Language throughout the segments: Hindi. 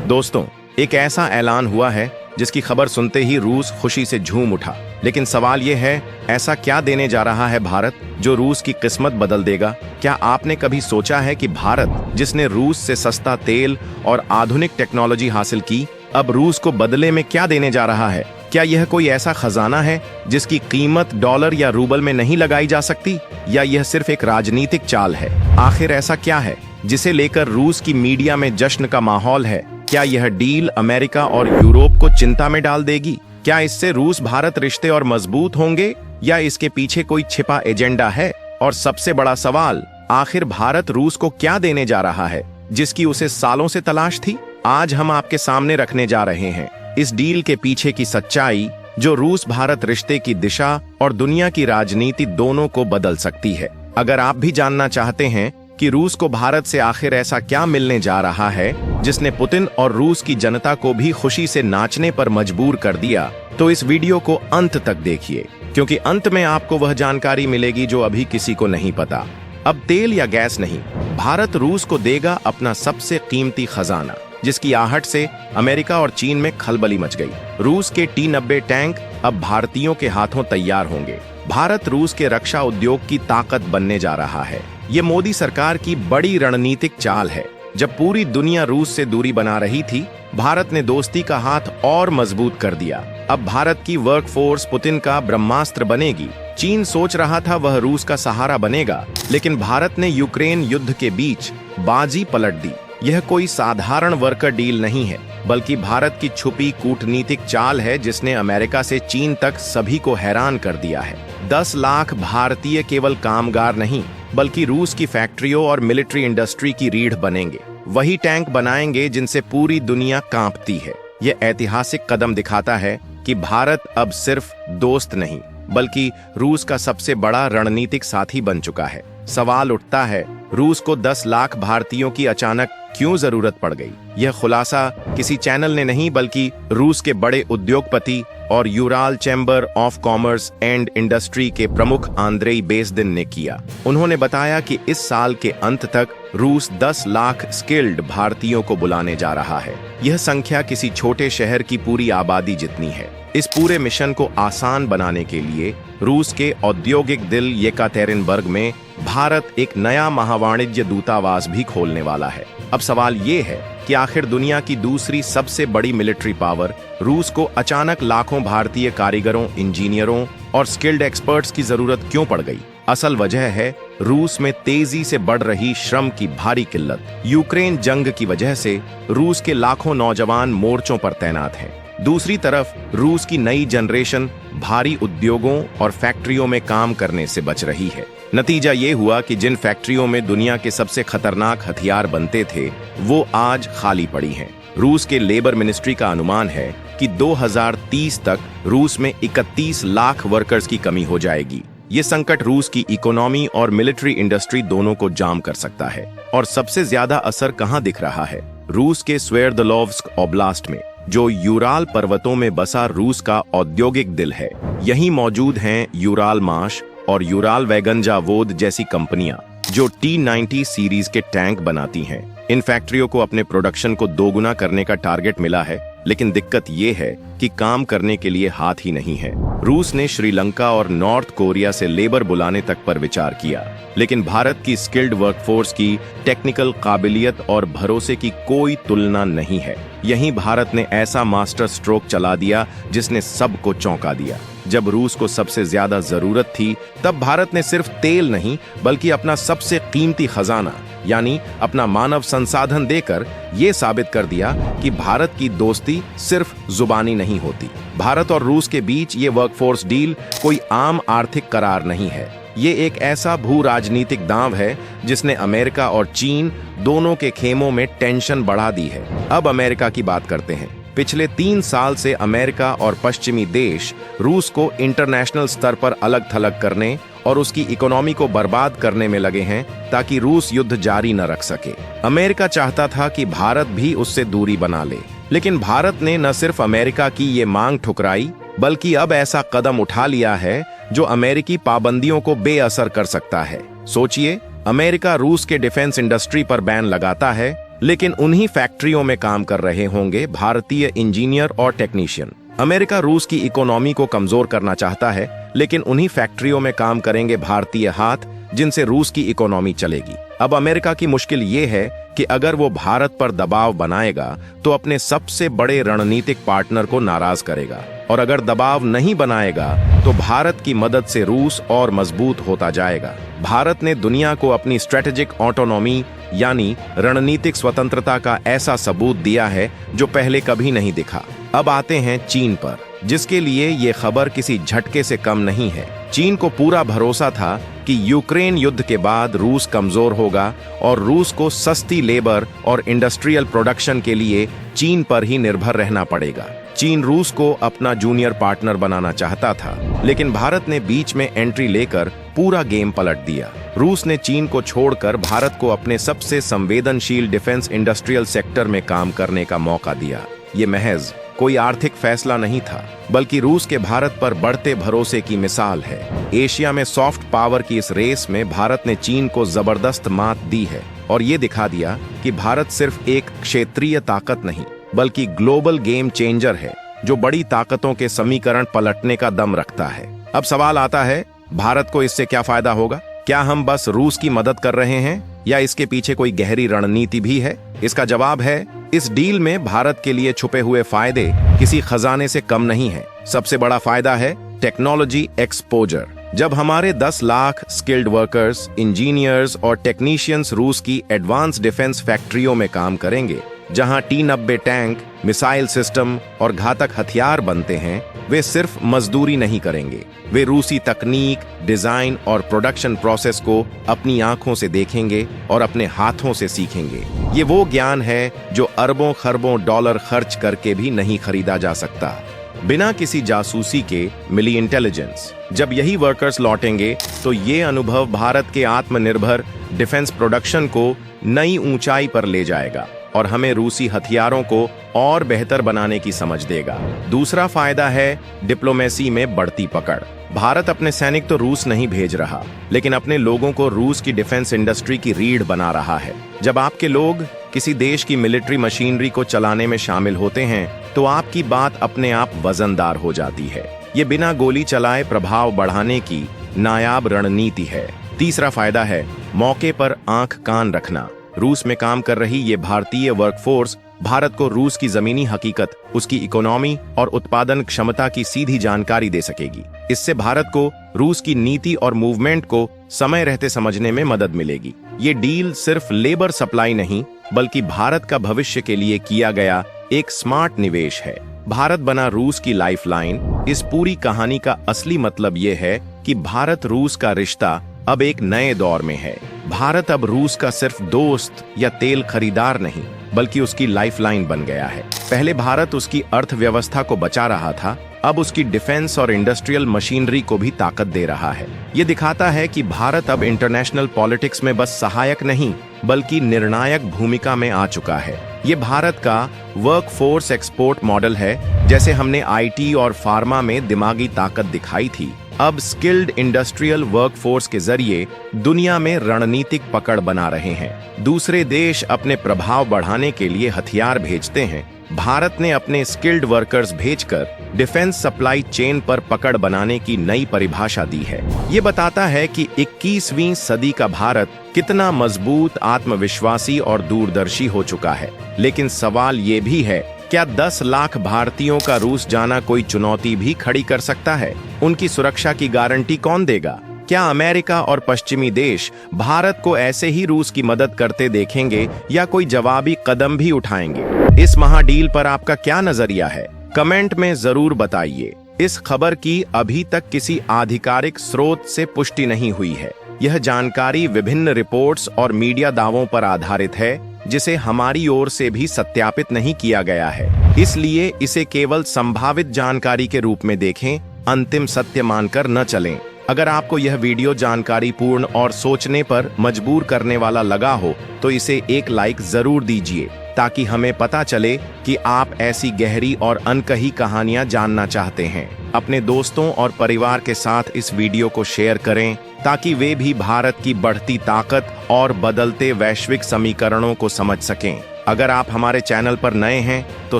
दोस्तों, एक ऐसा ऐलान हुआ है जिसकी खबर सुनते ही रूस खुशी से झूम उठा। लेकिन सवाल यह है, ऐसा क्या देने जा रहा है भारत जो रूस की किस्मत बदल देगा? क्या आपने कभी सोचा है कि भारत, जिसने रूस से सस्ता तेल और आधुनिक टेक्नोलॉजी हासिल की, अब रूस को बदले में क्या देने जा रहा है? क्या यह कोई ऐसा खजाना है जिसकी कीमत डॉलर या रूबल में नहीं लगाई जा सकती, या यह सिर्फ एक राजनीतिक चाल है? आखिर ऐसा क्या है जिसे लेकर रूस की मीडिया में जश्न का माहौल है? क्या यह डील अमेरिका और यूरोप को चिंता में डाल देगी? क्या इससे रूस भारत रिश्ते और मजबूत होंगे, या इसके पीछे कोई छिपा एजेंडा है? और सबसे बड़ा सवाल, आखिर भारत रूस को क्या देने जा रहा है जिसकी उसे सालों से तलाश थी? आज हम आपके सामने रखने जा रहे हैं इस डील के पीछे की सच्चाई, जो रूस भारत रिश्ते की दिशा और दुनिया की राजनीति दोनों को बदल सकती है। अगर आप भी जानना चाहते हैं कि रूस को भारत से आखिर ऐसा क्या मिलने जा रहा है जिसने पुतिन और रूस की जनता को भी खुशी से नाचने पर मजबूर कर दिया, तो इस वीडियो को अंत तक देखिए, क्योंकि अंत में आपको वह जानकारी मिलेगी जो अभी किसी को नहीं पता। अब तेल या गैस नहीं, भारत रूस को देगा अपना सबसे कीमती खजाना, जिसकी आहट से अमेरिका और चीन में खलबली मच गई। रूस के T-90 टैंक अब भारतीयों के हाथों तैयार होंगे। भारत रूस के रक्षा उद्योग की ताकत बनने जा रहा है। ये मोदी सरकार की बड़ी रणनीतिक चाल है। जब पूरी दुनिया रूस से दूरी बना रही थी, भारत ने दोस्ती का हाथ और मजबूत कर दिया। अब भारत की वर्कफोर्स पुतिन का ब्रह्मास्त्र बनेगी। चीन सोच रहा था वह रूस का सहारा बनेगा, लेकिन भारत ने यूक्रेन युद्ध के बीच बाजी पलट दी। यह कोई साधारण वर्कर डील नहीं है, बल्कि भारत की छुपी कूटनीतिक चाल है जिसने अमेरिका से चीन तक सभी को हैरान कर दिया है। 10 लाख भारतीय केवल कामगार नहीं, बल्कि रूस की फैक्ट्रियों और मिलिट्री इंडस्ट्री की रीढ़ बनेंगे। वही टैंक बनाएंगे जिनसे पूरी दुनिया कांपती है। यह ऐतिहासिक कदम दिखाता है कि भारत अब सिर्फ दोस्त नहीं, बल्कि रूस का सबसे बड़ा रणनीतिक साथी बन चुका है। सवाल उठता है, रूस को 10 लाख भारतीयों की अचानक क्यों जरूरत पड़ गई? यह खुलासा किसी चैनल ने नहीं, बल्कि रूस के बड़े उद्योगपति और Ural chamber of commerce and industry के प्रमुख आंद्रेई बेसदिन ने किया। उन्होंने बताया कि इस साल के अंत तक रूस 10 लाख स्किल्ड भारतीयों को बुलाने जा रहा है। यह संख्या किसी छोटे शहर की पूरी आबादी जितनी है। इस पूरे मिशन को आसान बनाने के लिए रूस के औद्योगिक दिल येकातेरिनबर्ग में भारत एक नया महावाणिज्य दूतावास भी खोलने वाला है। अब सवाल ये है कि आखिर दुनिया की दूसरी सबसे बड़ी मिलिट्री पावर रूस को अचानक लाखों भारतीय कारीगरों, इंजीनियरों और स्किल्ड एक्सपर्ट्स की जरूरत क्यों पड़ गई? असल वजह है रूस में तेजी से बढ़ रही श्रम की भारी किल्लत। यूक्रेन जंग की वजह से रूस के लाखों नौजवान मोर्चों पर तैनात हैं। दूसरी तरफ रूस की नई जनरेशन भारी उद्योगों और फैक्ट्रियों में काम करने से बच रही है। नतीजा ये हुआ कि जिन फैक्ट्रियों में दुनिया के सबसे खतरनाक हथियार बनते थे, वो आज खाली पड़ी हैं। रूस के लेबर मिनिस्ट्री का अनुमान है कि 2030 तक रूस में 31 लाख वर्कर्स की कमी हो जाएगी। ये संकट रूस की इकोनॉमी और मिलिट्री इंडस्ट्री दोनों को जाम कर सकता है। और सबसे ज्यादा असर कहां दिख रहा है? रूस के स्वेरदलोव्स्क ओब्लास्ट में, जो यूराल पर्वतों में बसा रूस का औद्योगिक दिल है। यहीं मौजूद हैं यूराल माश और यूराल वैगन जावोद जैसी कंपनियां, जो T-90 सीरीज के टैंक बनाती हैं। इन फैक्ट्रियों को अपने प्रोडक्शन को दोगुना करने का टारगेट मिला है, लेकिन दिक्कत ये है कि काम करने के लिए हाथ ही नहीं है। रूस ने श्रीलंका और नॉर्थ कोरिया से लेबर बुलाने तक पर विचार किया, लेकिन भारत की स्किल्ड वर्कफोर्स की टेक्निकल काबिलियत और भरोसे की कोई तुलना नहीं है। यहीं भारत ने ऐसा मास्टर स्ट्रोक चला दिया जिसने सबको चौंका दिया। जब रूस को सबसे ज्यादा जरूरत थी, तब भारत ने सिर्फ तेल नहीं, बल्कि अपना सबसे कीमती खजाना, यानी अपना मानव संसाधन देकर ये साबित कर दिया कि भारत की दोस्ती सिर्फ जुबानी नहीं होती। भारत और रूस के बीच ये वर्कफोर्स डील कोई आम आर्थिक करार नहीं है। ये एक ऐसा भू राजनीतिक दांव है जिसने अमेरिका और चीन दोनों के खेमों में टेंशन बढ़ा दी है। अब अमेरिका की बात करते हैं। पिछले 3 साल से अमेरिका और पश्चिमी देश रूस को इंटरनेशनल स्तर पर अलग थलग करने और उसकी इकोनॉमी को बर्बाद करने में लगे हैं, ताकि रूस युद्ध जारी न रख सके। अमेरिका चाहता था कि भारत भी उससे दूरी बना ले, लेकिन भारत ने न सिर्फ अमेरिका की ये मांग ठुकराई, बल्कि अब ऐसा कदम उठा लिया है जो अमेरिकी पाबंदियों को बेअसर कर सकता है। सोचिए, अमेरिका रूस के डिफेंस इंडस्ट्री पर बैन लगाता है, लेकिन उन्हीं फैक्ट्रियों में काम कर रहे होंगे भारतीय इंजीनियर और टेक्नीशियन। अमेरिका रूस की इकोनॉमी को कमजोर करना चाहता है, लेकिन उन्हीं फैक्ट्रियों में काम करेंगे भारतीय हाथ, जिनसे रूस की इकोनॉमी चलेगी। अब अमेरिका की मुश्किल ये है कि अगर वो भारत पर दबाव बनाएगा तो अपने सबसे बड़े रणनीतिक पार्टनर को नाराज करेगा, और अगर दबाव नहीं बनाएगा तो भारत की मदद से रूस और मजबूत होता जाएगा। भारत ने दुनिया को अपनी स्ट्रेटेजिक ऑटोनॉमी यानी रणनीतिक स्वतंत्रता का ऐसा सबूत दिया है जो पहले कभी नहीं दिखा। अब आते हैं चीन पर, जिसके लिए ये खबर किसी झटके से कम नहीं है। चीन को पूरा भरोसा था कि यूक्रेन युद्ध के बाद रूस कमजोर होगा और रूस को सस्ती लेबर और इंडस्ट्रियल प्रोडक्शन के लिए चीन पर ही निर्भर रहना पड़ेगा। चीन रूस को अपना जूनियर पार्टनर बनाना चाहता था, लेकिन भारत ने बीच में एंट्री लेकर पूरा गेम पलट दिया। रूस ने चीन को छोड़कर भारत को अपने सबसे संवेदनशील डिफेंस इंडस्ट्रियल सेक्टर में काम करने का मौका दिया। ये महज कोई आर्थिक फैसला नहीं था, बल्कि रूस के भारत पर बढ़ते भरोसे की मिसाल है। एशिया में सॉफ्ट पावर की इस रेस में भारत ने चीन को जबरदस्त मात दी है और ये दिखा दिया कि भारत सिर्फ एक क्षेत्रीय ताकत नहीं, बल्कि ग्लोबल गेम चेंजर है, जो बड़ी ताकतों के समीकरण पलटने का दम रखता है। अब सवाल आता है, भारत को इससे क्या फायदा होगा? क्या हम बस रूस की मदद कर रहे हैं या इसके पीछे कोई गहरी रणनीति भी है? इसका जवाब है, इस डील में भारत के लिए छुपे हुए फायदे किसी खजाने से कम नहीं है। सबसे बड़ा फायदा है टेक्नोलॉजी एक्सपोजर। जब हमारे 10 लाख स्किल्ड वर्कर्स, इंजीनियर्स और टेक्नीशियंस रूस की एडवांस डिफेंस फैक्ट्रियों में काम करेंगे, जहां T-90 टैंक, मिसाइल सिस्टम और घातक हथियार बनते हैं, वे सिर्फ मजदूरी नहीं करेंगे, वे रूसी तकनीक, डिजाइन और प्रोडक्शन प्रोसेस को अपनी आंखों से देखेंगे और अपने हाथों से सीखेंगे। ये वो ज्ञान है जो अरबों खरबों डॉलर खर्च करके भी नहीं खरीदा जा सकता। बिना किसी जासूसी के मिली इंटेलिजेंस। जब यही वर्कर्स लौटेंगे तो ये अनुभव भारत के आत्मनिर्भर डिफेंस प्रोडक्शन को नई ऊंचाई पर ले जाएगा और हमें रूसी हथियारों को और बेहतर बनाने की समझ देगा। दूसरा फायदा है डिप्लोमेसी में बढ़ती पकड़। भारत अपने सैनिक तो रूस नहीं भेज रहा, लेकिन अपने लोगों को रूस की डिफेंस इंडस्ट्री की रीढ़ बना रहा है। जब आपके लोग किसी देश की मिलिट्री मशीनरी को चलाने में शामिल होते हैं तो आपकी बात अपने आप वजनदार हो जाती है। ये बिना गोली चलाए प्रभाव बढ़ाने की नायाब रणनीति है। तीसरा फायदा है मौके पर आंख कान रखना। रूस में काम कर रही ये भारतीय वर्कफोर्स भारत को रूस की जमीनी हकीकत, उसकी इकोनॉमी और उत्पादन क्षमता की सीधी जानकारी दे सकेगी। इससे भारत को रूस की नीति और मूवमेंट को समय रहते समझने में मदद मिलेगी। ये डील सिर्फ लेबर सप्लाई नहीं, बल्कि भारत का भविष्य के लिए किया गया एक स्मार्ट निवेश है। भारत बना रूस की लाइफलाइन। इस पूरी कहानी का असली मतलब ये है कि भारत रूस का रिश्ता अब एक नए दौर में है। भारत अब रूस का सिर्फ दोस्त या तेल खरीदार नहीं, बल्कि उसकी लाइफलाइन बन गया है। पहले भारत उसकी अर्थव्यवस्था को बचा रहा था, अब उसकी डिफेंस और इंडस्ट्रियल मशीनरी को भी ताकत दे रहा है। ये दिखाता है कि भारत अब इंटरनेशनल पॉलिटिक्स में बस सहायक नहीं, बल्कि निर्णायक भूमिका में आ चुका है। ये भारत का वर्कफोर्स एक्सपोर्ट मॉडल है। जैसे हमने IT और फार्मा में दिमागी ताकत दिखाई थी, अब स्किल्ड इंडस्ट्रियल वर्कफोर्स के जरिए दुनिया में रणनीतिक पकड़ बना रहे हैं। दूसरे देश अपने प्रभाव बढ़ाने के लिए हथियार भेजते हैं, भारत ने अपने स्किल्ड वर्कर्स भेजकर डिफेंस सप्लाई चेन पर पकड़ बनाने की नई परिभाषा दी है। ये बताता है कि 21वीं सदी का भारत कितना मजबूत, आत्मविश्वासी और दूरदर्शी हो चुका है। लेकिन सवाल ये भी है, क्या 10 लाख भारतीयों का रूस जाना कोई चुनौती भी खड़ी कर सकता है? उनकी सुरक्षा की गारंटी कौन देगा? क्या अमेरिका और पश्चिमी देश भारत को ऐसे ही रूस की मदद करते देखेंगे या कोई जवाबी कदम भी उठाएंगे? इस महाडील पर आपका क्या नजरिया है? कमेंट में जरूर बताइए। इस खबर की अभी तक किसी आधिकारिक स्रोत से पुष्टि नहीं हुई है। यह जानकारी विभिन्न रिपोर्ट्स और मीडिया दावों पर आधारित है, जिसे हमारी ओर से भी सत्यापित नहीं किया गया है। इसलिए इसे केवल संभावित जानकारी के रूप में देखें, अंतिम सत्य मानकर न चलें। अगर आपको यह वीडियो जानकारी पूर्ण और सोचने पर मजबूर करने वाला लगा हो तो इसे एक लाइक जरूर दीजिए, ताकि हमें पता चले कि आप ऐसी गहरी और अनकही कहानियां जानना चाहते हैं। अपने दोस्तों और परिवार के साथ इस वीडियो को शेयर करें, ताकि वे भी भारत की बढ़ती ताकत और बदलते वैश्विक समीकरणों को समझ सकें। अगर आप हमारे चैनल पर नए हैं तो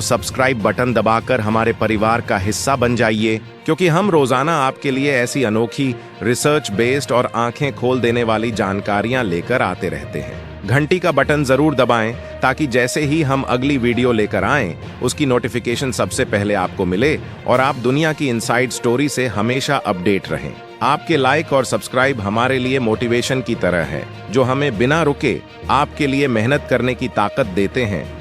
सब्सक्राइब बटन दबाकर हमारे परिवार का हिस्सा बन जाइए, क्योंकि हम रोजाना आपके लिए ऐसी अनोखी रिसर्च बेस्ड और आंखें खोल देने वाली जानकारियां लेकर आते रहते हैं। घंटी का बटन जरूर दबाएं ताकि जैसे ही हम अगली वीडियो लेकर आएं उसकी नोटिफिकेशन सबसे पहले आपको मिले और आप दुनिया की इनसाइड स्टोरी से हमेशा अपडेट रहें। आपके लाइक और सब्सक्राइब हमारे लिए मोटिवेशन की तरह है, जो हमें बिना रुके आपके लिए मेहनत करने की ताकत देते हैं।